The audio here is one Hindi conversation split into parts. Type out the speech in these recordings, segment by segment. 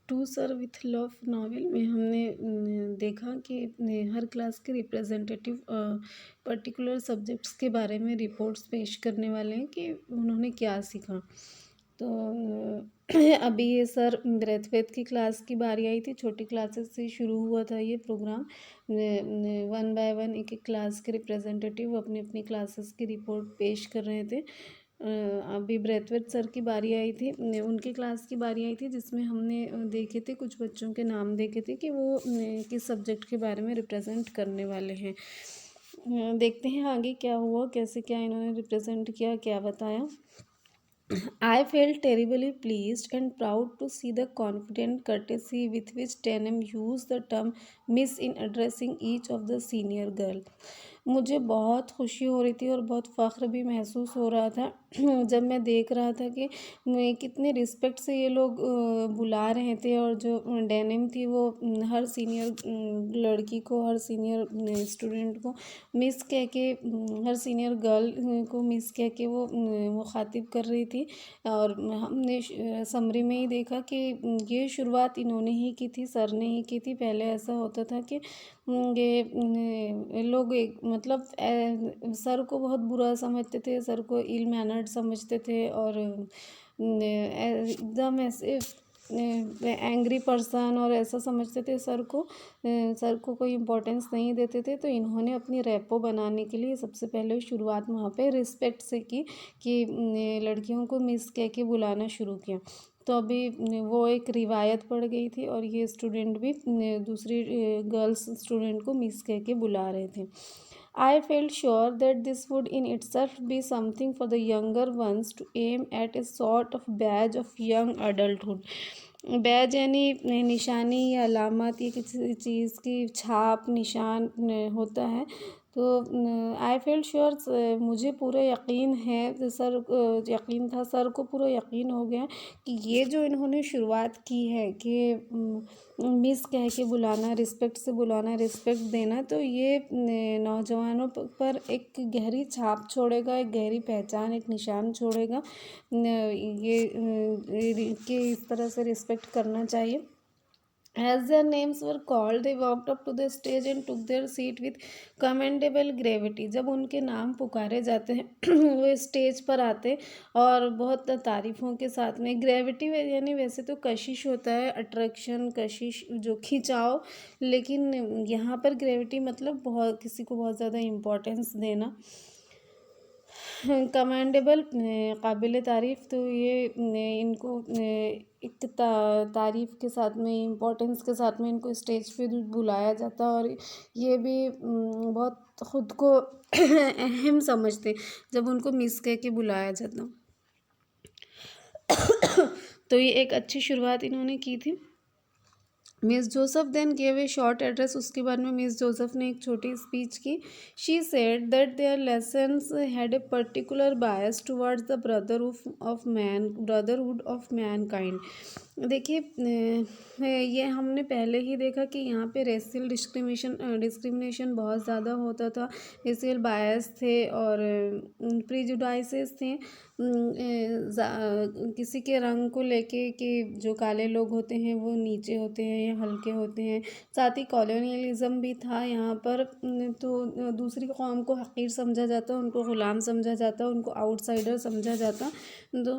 To sir with love novel में हमने देखा कि हर क्लास के रिप्रेजेंटेटिव पर्टिकुलर सब्जेक्ट्स के बारे में रिपोर्ट्स पेश करने वाले हैं कि उन्होंने क्या सीखा। तो अभी ये सर ब्रेथवेद की क्लास की बारी आई थी। छोटी क्लासेस से शुरू हुआ था ये प्रोग्राम। वन बाय वन एक एक क्लास के रिप्रेजेंटेटिव अपनी अपनी क्लासेस की रिपोर्ट पेश कर रहे थे। अभी ब्रेथवेद सर की बारी आई थी, उनकी क्लास की बारी आई थी, जिसमें हमने देखे थे कुछ बच्चों के नाम देखे थे कि वो किस सब्जेक्ट के बारे में रिप्रेजेंट करने वाले हैं। देखते हैं आगे क्या हुआ, कैसे क्या इन्होंने रिप्रेजेंट किया, क्या बताया। I felt terribly pleased and proud to see the confident courtesy with which Tanem used the term miss in addressing each of the senior girl. मुझे बहुत खुशी हो रही थी और बहुत फ़ख्र भी महसूस हो रहा था जब मैं देख रहा था कि कितने रिस्पेक्ट से ये लोग बुला रहे थे। और जो डेनिम थी वो हर सीनियर लड़की को, हर सीनियर स्टूडेंट को मिस कह के, हर सीनियर गर्ल को मिस कह के वो मुखातिब कर रही थी। और हमने समरी में ही देखा कि ये शुरुआत इन्होंने ही की थी, सर ने ही की थी। पहले ऐसा होता था कि ये लोग एक मतलब सर को बहुत बुरा समझते थे, सर को इल मैनर्ड समझते थे और एकदम ऐसे एंग्री पर्सन और ऐसा समझते थे सर को। सर को कोई इम्पोर्टेंस नहीं देते थे। तो इन्होंने अपनी रेपो बनाने के लिए सबसे पहले शुरुआत वहाँ पे रिस्पेक्ट से की कि लड़कियों को मिस कह के बुलाना शुरू किया। तो अभी वो एक रिवायत पड़ गई थी और ये स्टूडेंट भी दूसरी गर्ल्स स्टूडेंट को मिस कह के बुला रहे थे। I felt sure that this would in itself be something for the younger ones to aim at, a sort of badge of young adulthood. Baij यानी निशानी या अलामत, ये किसी चीज़ की छाप निशान होता है। तो आई फील श्योर, मुझे पूरा यकीन है सर, यकीन था, सर को पूरा यकीन हो गया कि ये जो इन्होंने शुरुआत की है कि मिस कह के बुलाना, रिस्पेक्ट से बुलाना, रिस्पेक्ट देना, तो ये नौजवानों पर एक गहरी छाप छोड़ेगा, एक गहरी पहचान, एक निशान छोड़ेगा। ये कि इस तरह से रिस्पेक्ट करना चाहिए। As their names were called, they walked up to the stage and took their seat with commendable gravity. जब उनके नाम पुकारे जाते हैं वो स्टेज पर आते और बहुत तारीफ़ों के साथ में। ग्रेविटी यानी वैसे तो कशिश होता है, अट्रैक्शन, कशिश, जो खिंचाव, लेकिन यहाँ पर ग्रेविटी मतलब बहुत, किसी को बहुत ज़्यादा इम्पोर्टेंस देना। कमेंडेबल काबिल तारीफ़, तो ये इनको एक तारीफ़ के साथ में, इम्पोर्टेंस के साथ में इनको स्टेज पे बुलाया जाता। और ये भी बहुत ख़ुद को अहम समझते जब उनको मिस कह के बुलाया जाता। तो ये एक अच्छी शुरुआत इन्होंने की थी। Miss Joseph then gave a short address. उसके बाद में मिस जोसेफ ने एक छोटी स्पीच की। She said that their lessons had a particular bias towards the brotherhood of mankind. देखिए ये हमने पहले ही देखा कि यहाँ पे रेशियल डिस्क्रिमिनेशन बहुत ज़्यादा होता था, रेशियल बायस थे और प्रीजुडाइसेस थे किसी के रंग को लेके कि जो काले लोग होते हैं वो नीचे होते हैं या हल्के होते हैं। साथ ही कॉलोनियलिज़म भी था यहाँ पर। तो दूसरी कौम को हक़ीर समझा जाता, उनको ग़ुलाम समझा जाता, उनको आउटसाइडर समझा जाता। तो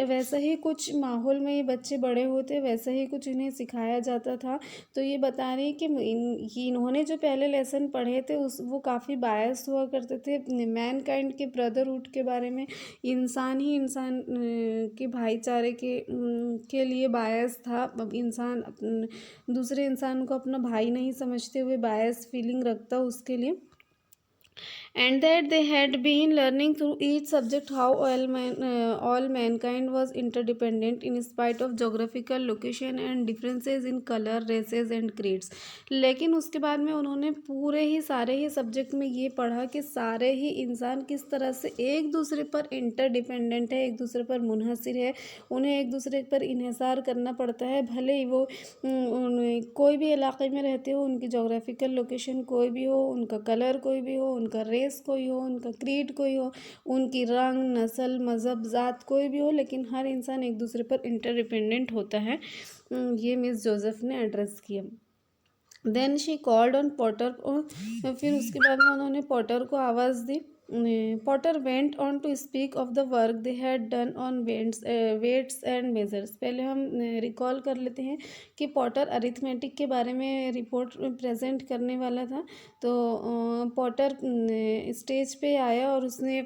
वैसा ही कुछ माहौल में ये बच्चे बड़े होते, वैसा ही कुछ इन्हें सिखाया जाता था। तो ये बता रही कि इन्होंने जो पहले लेसन पढ़े थे वो काफ़ी बायस हुआ करते थे मैनकाइंड के ब्रदरहुड के बारे में। इंसान ही इंसान के भाईचारे के लिए बायस था। अब इंसान दूसरे इंसान को अपना भाई नहीं समझते हुए बायस फीलिंग रखता उसके लिए। And that they had been learning through each subject how all mankind was interdependent in spite of geographical location and differences in color, races and creeds. लेकिन उसके बाद में उन्होंने पूरे ही सारे ही सब्जेक्ट में ये पढ़ा कि सारे ही इंसान किस तरह से एक दूसरे पर इंटरडिपेंडेंट है, एक दूसरे पर मुनहसिर है, उन्हें एक दूसरे पर इन्हिसार करना पड़ता है। भले ही वो कोई भी इलाके में रहते हो, उनकी जोग्राफिकल लोकेशन कोई भी हो, उनका कलर कोई भी हो, उनका रेस रेस कोई हो, उनका क्रीड कोई हो, उनकी रंग, नस्ल, मज़हब, ज़ात कोई भी हो, लेकिन हर इंसान एक दूसरे पर इंटरडिपेंडेंट होता है। ये मिस जोसेफ ने एड्रेस किया। Then she called on Potter, फिर उसके बाद में उन्होंने पॉटर को आवाज़ दी। Potter went on to speak of the work they had done on weights and measures. पहले हम रिकॉल कर लेते हैं कि पॉटर अरिथमेटिक के बारे में रिपोर्ट प्रेजेंट करने वाला था। तो पॉटर स्टेज पे आया और उसने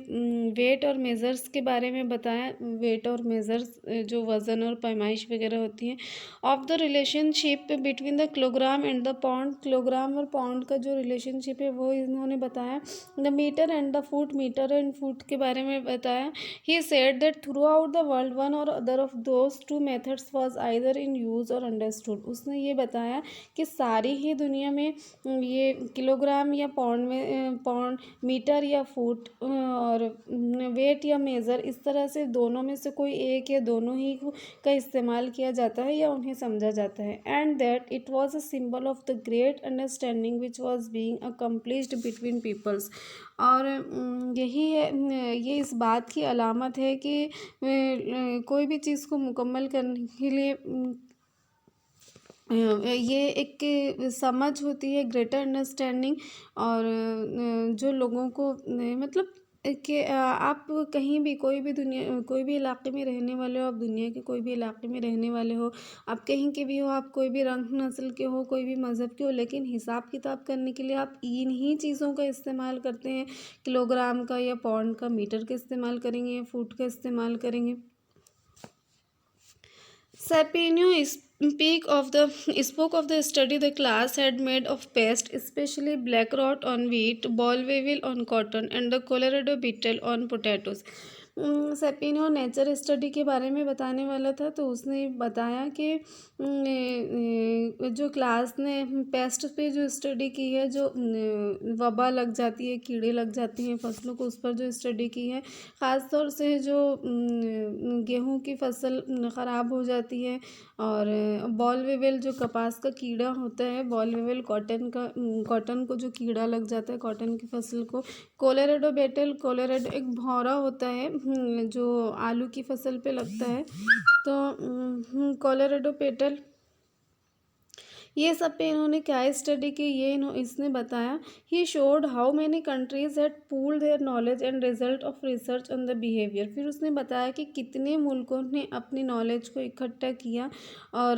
वेट और मेज़र्स के बारे में बताया। वेट और मेज़र्स जो वज़न और पैमाइश वगैरह होती हैं। Of the relationship between the kilogram and the pound, kilogram और पाउंड का जो रिलेशनशिप है वो इन्होंने बताया। The metre and the foot, metre and foot के बारे में बताया। He said that throughout the world one or other of those two methods was either in use or understood. उसने ये बताया कि सारी ही दुनिया में ये किलोग्राम या पाउंड में पाउंड, मीटर या फुट और वेट या मेज़र, इस तरह से दोनों में से कोई एक या दोनों ही का इस्तेमाल किया जाता है या उन्हें समझा जाता है। And that it was a symbol of the great understanding which was being accomplished between peoples. और यही है, ये इस बात की अलामत है कि कोई भी चीज़ को मुकम्मल करने के लिए ये एक समझ होती है, ग्रेटर अंडरस्टैंडिंग। और जो लोगों को मतलब कि आप कहीं भी कोई भी दुनिया कोई भी इलाके में रहने वाले हो, आप दुनिया के कोई भी इलाके में रहने वाले हो, आप कहीं के भी हो, आप कोई भी रंग नस्ल के हो, कोई भी मज़हब के हो, लेकिन हिसाब किताब करने के लिए आप इन्हीं चीज़ों का इस्तेमाल करते हैं। किलोग्राम का या पाउंड का, मीटर का इस्तेमाल करेंगे या फुट का इस्तेमाल करेंगे। Sapinio spoke of the study the class had made of pest, especially black rot on wheat, boll weevil on cotton, and the Colorado beetle on potatoes. सेपिनो नेचर स्टडी के बारे में बताने वाला था, तो उसने बताया कि जो क्लास ने पेस्ट पे जो स्टडी की है, जो वबा लग जाती है, कीड़े लग जाती हैं फसलों को, उस पर जो स्टडी की है, ख़ास तौर से जो गेहूं की फसल ख़राब हो जाती है। और बॉल वेवेल जो कपास का कीड़ा होता है, बॉल वेवेल कॉटन को जो कीड़ा लग जाता है कॉटन की फसल को। कोलोराडो बेटल, कोलोराडो एक भौरा होता है जो आलू की फसल पे लगता है। तो कोलोराडो पेटल, ये सब पे इन्होंने क्या स्टडी की, ये इसने बताया। He showed how many countries had pooled their knowledge and result of research on the behaviour. फिर उसने बताया कि कितने मुल्कों ने अपनी नॉलेज को इकट्ठा किया और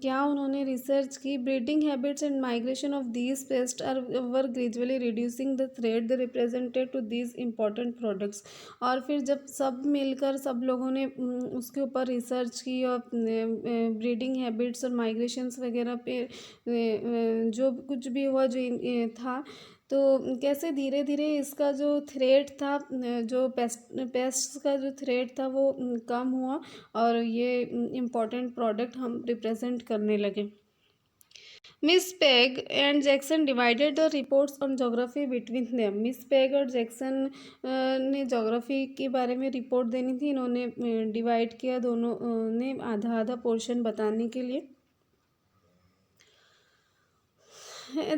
क्या उन्होंने रिसर्च की। Breeding habits and migration of these pest are were gradually reducing the threat they represented to these important products. और फिर जब सब मिलकर सब लोगों ने उसके ऊपर रिसर्च की और ब्रीडिंग हैबिट्स और माइग्रेशंस वगैरह पे जो कुछ भी हुआ जो था, तो कैसे धीरे धीरे इसका जो थ्रेट था, जो पेस्ट्स का जो थ्रेट था वो कम हुआ और ये इम्पोर्टेंट प्रोडक्ट हम रिप्रेजेंट करने लगे। Miss peg and Jackson divided the reports on geography between them. Miss peg और जैक्सन ने जोग्राफी के बारे में रिपोर्ट देनी थी, इन्होंने डिवाइड किया दोनों ने आधा आधा पोर्शन बताने के लिए।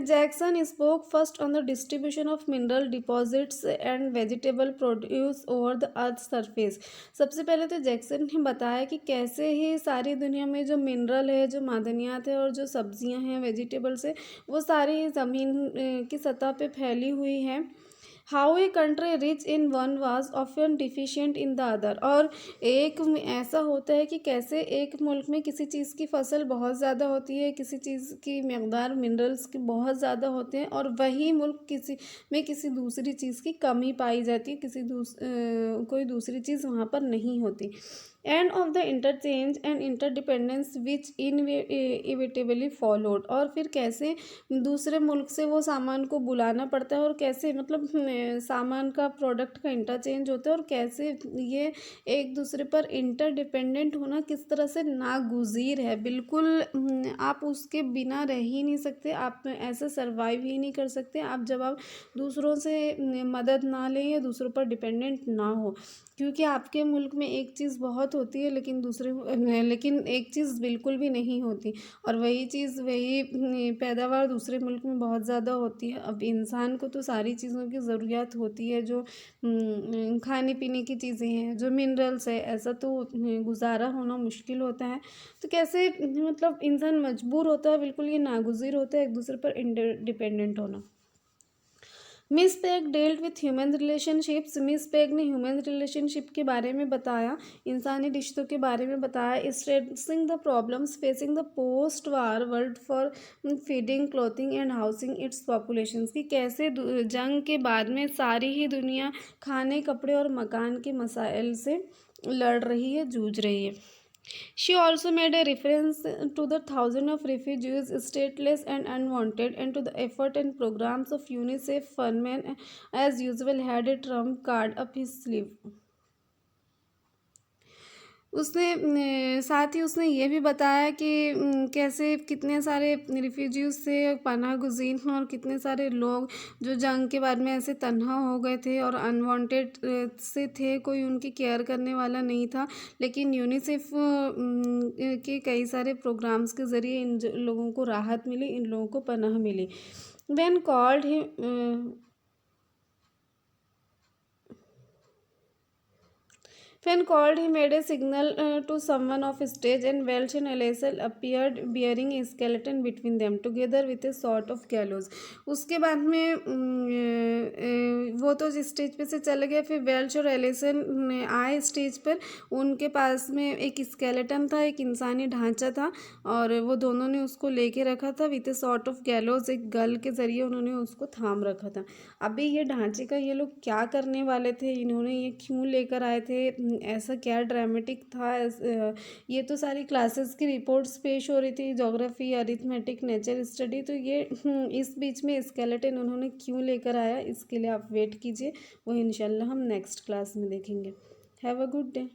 Jackson spoke first on the distribution of mineral deposits and vegetable produce over the earth's surface. सबसे पहले तो जैक्सन ने बताया कि कैसे ही सारी दुनिया में जो मिनरल है, जो मादनियात है और जो सब्जियां हैं, वेजिटेबल्स है, वो सारी ज़मीन की सतह पे फैली हुई हैं। How a country rich in one was often deficient in the other. और एक में ऐसा होता है कि कैसे एक मुल्क में किसी चीज़ की फसल बहुत ज़्यादा होती है, किसी चीज़ की मकदार मिनरल्स की बहुत ज़्यादा होते हैं, और वही मुल्क किसी दूसरी चीज़ की कमी पाई जाती है, कोई दूसरी चीज़ वहाँ पर नहीं होती। End of the interchange and interdependence which inevitably followed. और फिर कैसे दूसरे मुल्क से वो सामान को बुलाना पड़ता है और कैसे मतलब सामान का प्रोडक्ट का इंटरचेंज होता है और कैसे ये एक दूसरे पर इंटरडिपेंडेंट होना किस तरह से नागुज़ीर है। बिल्कुल आप उसके बिना रह ही नहीं सकते, आप ऐसे सर्वाइव ही नहीं कर सकते जब आप दूसरों से मदद ना लें या दूसरों पर डिपेंडेंट ना हो। क्योंकि आपके मुल्क में एक चीज़ बहुत होती है लेकिन एक चीज़ बिल्कुल भी नहीं होती, और वही पैदावार दूसरे मुल्क में बहुत ज़्यादा होती है। अब इंसान को तो सारी चीज़ों की ज़रूरियात होती है, जो खाने पीने की चीज़ें हैं, जो मिनरल्स है, ऐसा तो गुजारा होना मुश्किल होता है। तो कैसे मतलब इंसान मजबूर होता है, बिल्कुल ये नागुज़ीर होता है एक दूसरे पर डिपेंडेंट होना। Miss peg dealt with human relationships. Miss peg ने ह्यूमन रिलेशनशिप के बारे में बताया, इंसानी रिश्तों के बारे में बताया, stressing the problems facing the post war world for feeding clothing and housing its population, कि कैसे जंग के बाद में सारी ही दुनिया खाने, कपड़े और मकान के मसाइल से लड़ रही है, जूझ रही है। She also made a reference to the thousands of refugees, stateless and unwanted, and to the effort and programs of UNICEF. Furman, as usual, had a trump card up his sleeve. साथ ही उसने ये भी बताया कि कैसे कितने सारे रिफ्यूजीज से पनाह गुज़ीर हैं, और कितने सारे लोग जो जंग के बाद में ऐसे तन्हा हो गए थे और अनवांटेड से थे, कोई उनकी केयर करने वाला नहीं था, लेकिन यूनिसेफ के कई सारे प्रोग्राम्स के ज़रिए इन लोगों को राहत मिली, इन लोगों को पनाह मिली। When called him When called, he made a signal to someone off stage, and Welch and Alesel appeared bearing a skeleton between them, together with a sort of gallows. उसके बाद में वो तो स्टेज पे से चले गए, फिर वेल्च और एलिसन आए स्टेज पर। उनके पास में एक स्केलेटन था, एक इंसानी ढांचा था, और वो दोनों ने उसको लेके रखा था विथ ए सॉर्ट ऑफ गैलोज, एक गल के ज़रिए उन्होंने उसको थाम रखा था। अभी ये ढांचे का ये लोग क्या करने वाले थे, इन्होंने ये क्यों लेकर आए थे, ऐसा क्या ड्रामेटिक था, ये तो सारी क्लासेस की रिपोर्ट्स पेश हो रही थी, ज्योग्राफी, अरिथमेटिक, नेचर स्टडी, तो ये इस बीच में स्केलेटन उन्होंने क्यों लेकर आया, इसके लिए आप वेट कीजिए, वो इंशाल्लाह हम नेक्स्ट क्लास में देखेंगे। Have a good day.